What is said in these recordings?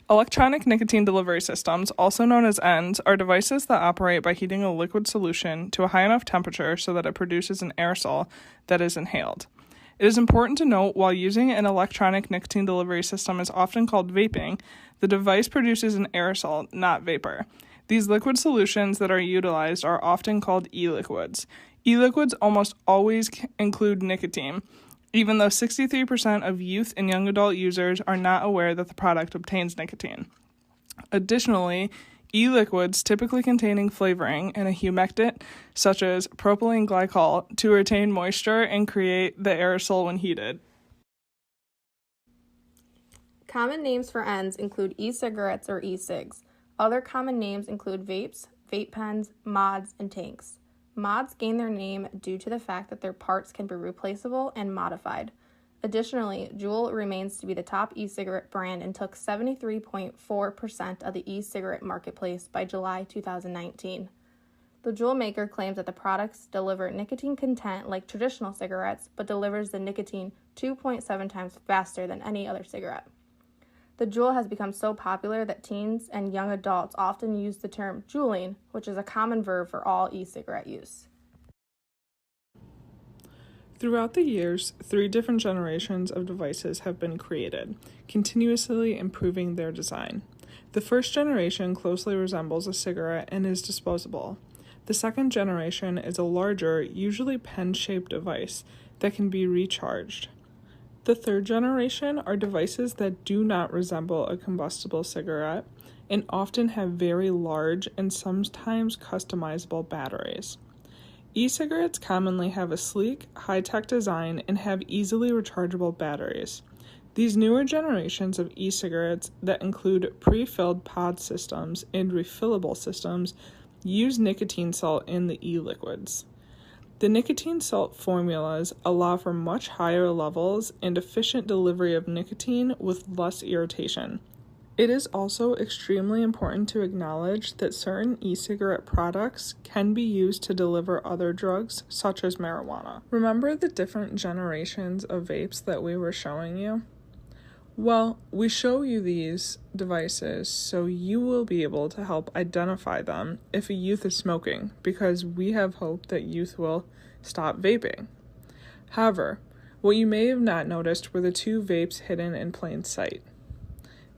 Electronic nicotine delivery systems, also known as ENDS, are devices that operate by heating a liquid solution to a high enough temperature so that it produces an aerosol that is inhaled. It is important to note while using an electronic nicotine delivery system is often called vaping, the device produces an aerosol, not vapor. These liquid solutions that are utilized are often called e-liquids. E-liquids almost always include nicotine, even though 63% of youth and young adult users are not aware that the product obtains nicotine. Additionally, e-liquids typically containing flavoring and a humectant such as propylene glycol to retain moisture and create the aerosol when heated. Common names for ENDS include e-cigarettes or e-cigs. Other common names include vapes, vape pens, mods, and tanks. Mods gain their name due to the fact that their parts can be replaceable and modified. Additionally, Juul remains to be the top e-cigarette brand and took 73.4% of the e-cigarette marketplace by July 2019. The Juul maker claims that the products deliver nicotine content like traditional cigarettes, but delivers the nicotine 2.7 times faster than any other cigarette. The Juul has become so popular that teens and young adults often use the term juuling, which is a common verb for all e-cigarette use. Throughout the years, 3 different generations of devices have been created, continuously improving their design. The first generation closely resembles a cigarette and is disposable. The second generation is a larger, usually pen-shaped device that can be recharged. The third generation are devices that do not resemble a combustible cigarette and often have very large and sometimes customizable batteries. E-cigarettes commonly have a sleek, high-tech design and have easily rechargeable batteries. These newer generations of e-cigarettes that include pre-filled pod systems and refillable systems use nicotine salt in the e-liquids. The nicotine salt formulas allow for much higher levels and efficient delivery of nicotine with less irritation. It is also extremely important to acknowledge that certain e-cigarette products can be used to deliver other drugs, such as marijuana. Remember the different generations of vapes that we were showing you? Well, we show you these devices so you will be able to help identify them if a youth is smoking, because we have hope that youth will stop vaping. However, what you may have not noticed were the 2 vapes hidden in plain sight.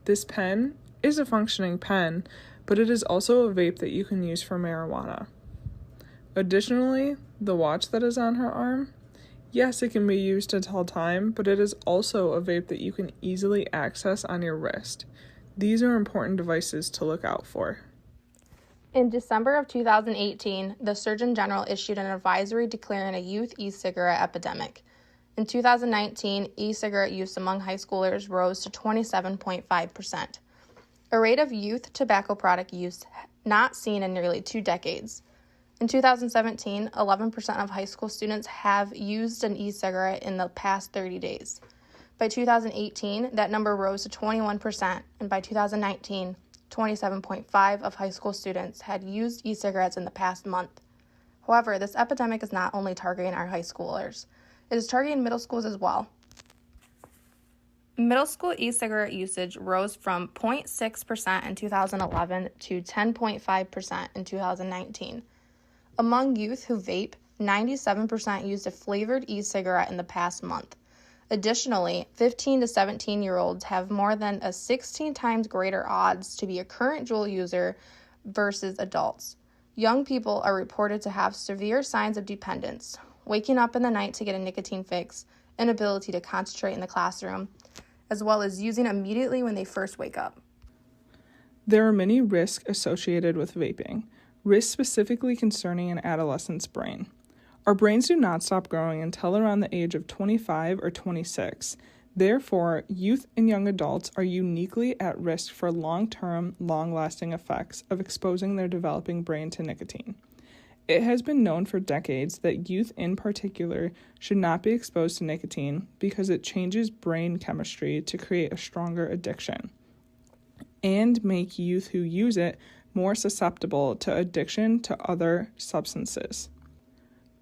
This pen is a functioning pen, but it is also a vape that you can use for marijuana. Additionally, the watch that is on her arm, yes, it can be used to tell time, but it is also a vape that you can easily access on your wrist. These are important devices to look out for. In December of 2018, the Surgeon General issued an advisory declaring a youth e-cigarette epidemic. In 2019, e-cigarette use among high schoolers rose to 27.5%, a rate of youth tobacco product use not seen in nearly 2 decades. In 2017, 11% of high school students have used an e-cigarette in the past 30 days. By 2018, that number rose to 21%, and by 2019, 27.5% of high school students had used e-cigarettes in the past month. However, this epidemic is not only targeting our high schoolers. It is targeting middle schools as well. Middle school e-cigarette usage rose from 0.6% in 2011 to 10.5% in 2019. Among youth who vape, 97% used a flavored e-cigarette in the past month. Additionally, 15 to 17-year-olds have more than a 16 times greater odds to be a current Juul user versus adults. Young people are reported to have severe signs of dependence, waking up in the night to get a nicotine fix, inability to concentrate in the classroom, as well as using immediately when they first wake up. There are many risks associated with vaping, risks specifically concerning an adolescent's brain. Our brains do not stop growing until around the age of 25 or 26. Therefore, youth and young adults are uniquely at risk for long-term, long-lasting effects of exposing their developing brain to nicotine. It has been known for decades that youth in particular should not be exposed to nicotine because it changes brain chemistry to create a stronger addiction and make youth who use it more susceptible to addiction to other substances.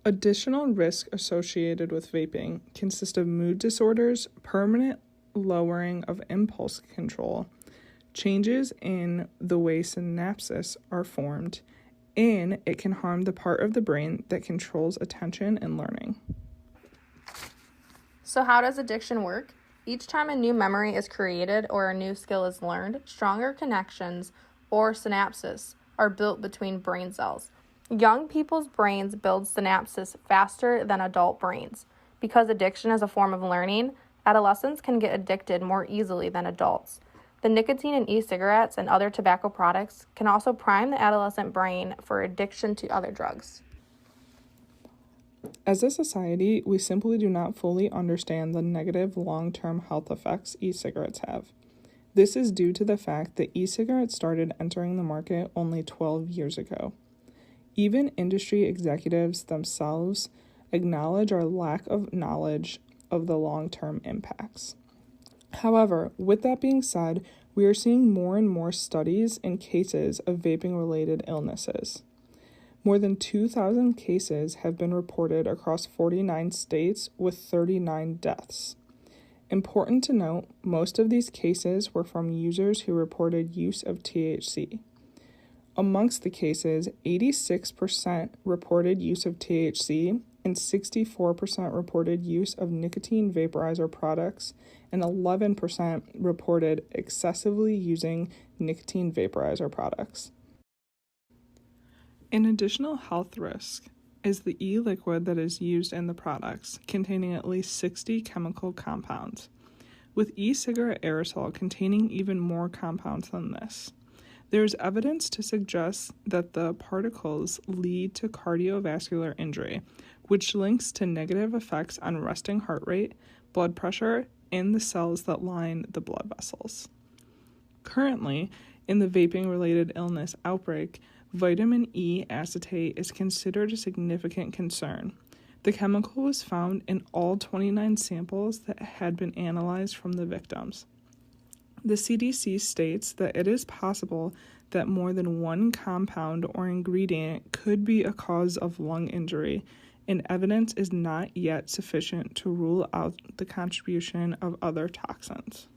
Additional risks associated with vaping consist of mood disorders, permanent lowering of impulse control, Changes in the way synapses are formed, and it can harm the part of the brain that controls attention and learning. So how does addiction work? Each time a new memory is created or a new skill is learned, stronger connections, or synapses, are built between brain cells. Young people's brains build synapses faster than adult brains. Because addiction is a form of learning, adolescents can get addicted more easily than adults. The nicotine in e-cigarettes and other tobacco products can also prime the adolescent brain for addiction to other drugs. As a society, we simply do not fully understand the negative long-term health effects e-cigarettes have. This is due to the fact that e-cigarettes started entering the market only 12 years ago. Even industry executives themselves acknowledge our lack of knowledge of the long-term impacts. However, with that being said, we are seeing more and more studies and cases of vaping-related illnesses. More than 2,000 cases have been reported across 49 states with 39 deaths. Important to note, most of these cases were from users who reported use of THC. Amongst the cases, 86% reported use of THC and 64% reported use of nicotine vaporizer products, and 11% reported excessively using nicotine vaporizer products. An additional health risk is the e-liquid that is used in the products, containing at least 60 chemical compounds, with e-cigarette aerosol containing even more compounds than this. There is evidence to suggest that the particles lead to cardiovascular injury, which links to negative effects on resting heart rate, blood pressure, and the cells that line the blood vessels. Currently, in the vaping-related illness outbreak, vitamin E acetate is considered a significant concern. The chemical was found in all 29 samples that had been analyzed from the victims. The CDC states that it is possible that more than one compound or ingredient could be a cause of lung injury, and evidence is not yet sufficient to rule out the contribution of other toxins.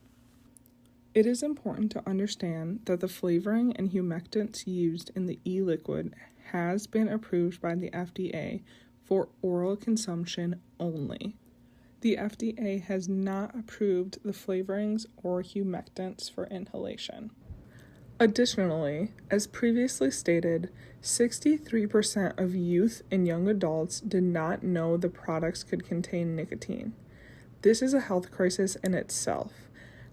It is important to understand that the flavoring and humectants used in the e-liquid has been approved by the FDA for oral consumption only. The FDA has not approved the flavorings or humectants for inhalation. Additionally, as previously stated, 63% of youth and young adults did not know the products could contain nicotine. This is a health crisis in itself.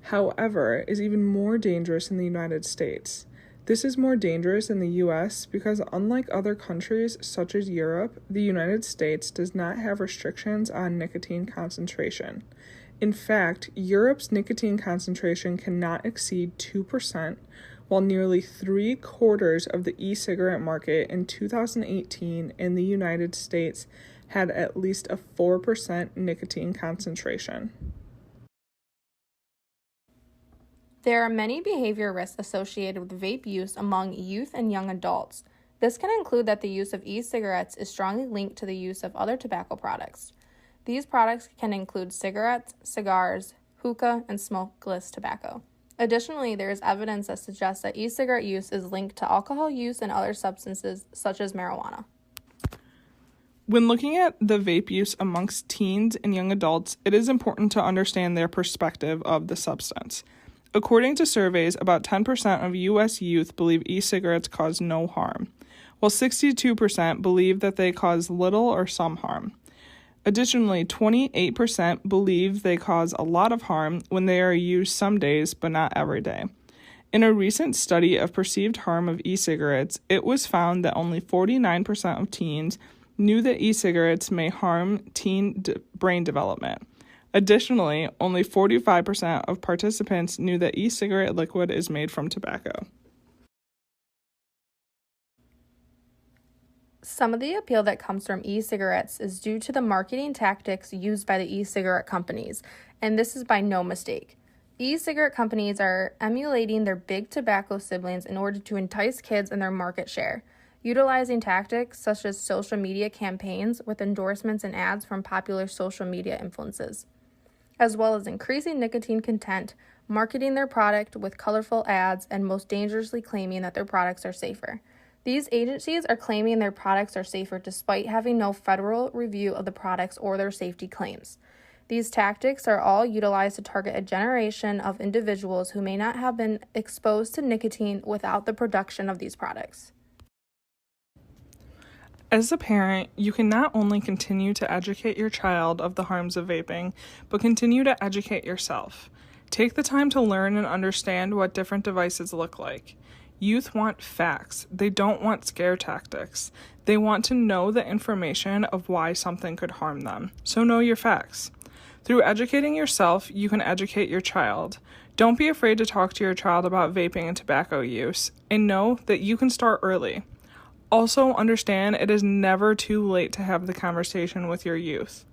However, is even more dangerous in the United States. This is more dangerous in the US because unlike other countries such as Europe, the United States does not have restrictions on nicotine concentration. In fact, Europe's nicotine concentration cannot exceed 2%, while nearly 3/4 of the e-cigarette market in 2018 in the United States had at least a 4% nicotine concentration. There are many behavior risks associated with vape use among youth and young adults. This can include that the use of e-cigarettes is strongly linked to the use of other tobacco products. These products can include cigarettes, cigars, hookah, and smokeless tobacco. Additionally, there is evidence that suggests that e-cigarette use is linked to alcohol use and other substances such as marijuana. When looking at the vape use amongst teens and young adults, it is important to understand their perspective of the substance. According to surveys, about 10% of U.S. youth believe e-cigarettes cause no harm, while 62% believe that they cause little or some harm. Additionally, 28% believe they cause a lot of harm when they are used some days, but not every day. In a recent study of perceived harm of e-cigarettes, it was found that only 49% of teens knew that e-cigarettes may harm teen brain development. Additionally, only 45% of participants knew that e-cigarette liquid is made from tobacco. Some of the appeal that comes from e-cigarettes is due to the marketing tactics used by the e-cigarette companies, and this is by no mistake. E-cigarette companies are emulating their big tobacco siblings in order to entice kids in their market share, utilizing tactics such as social media campaigns with endorsements and ads from popular social media influences, as well as increasing nicotine content marketing their product with colorful ads, and most dangerously claiming that their products are safer. These agencies are claiming their products are safer despite having no federal review of the products or their safety claims. These tactics are all utilized to target a generation of individuals who may not have been exposed to nicotine without the production of these products. As a parent, you can not only continue to educate your child of the harms of vaping, but continue to educate yourself. Take the time to learn and understand what different devices look like. Youth want facts. They don't want scare tactics. They want to know the information of why something could harm them. So know your facts. Through educating yourself, you can educate your child. Don't be afraid to talk to your child about vaping and tobacco use, and know that you can start early. Also, understand it is never too late to have the conversation with your youth.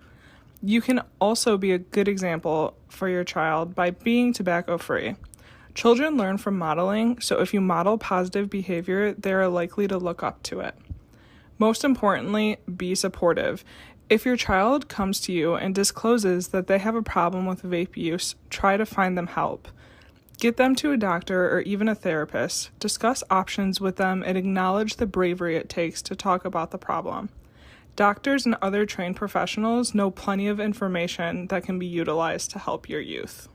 You can also be a good example for your child by being tobacco-free. Children learn from modeling, so if you model positive behavior, they are likely to look up to it. Most importantly, be supportive. If your child comes to you and discloses that they have a problem with vape use, try to find them help. Get them to a doctor or even a therapist. Discuss options with them and acknowledge the bravery it takes to talk about the problem. Doctors and other trained professionals know plenty of information that can be utilized to help your youth.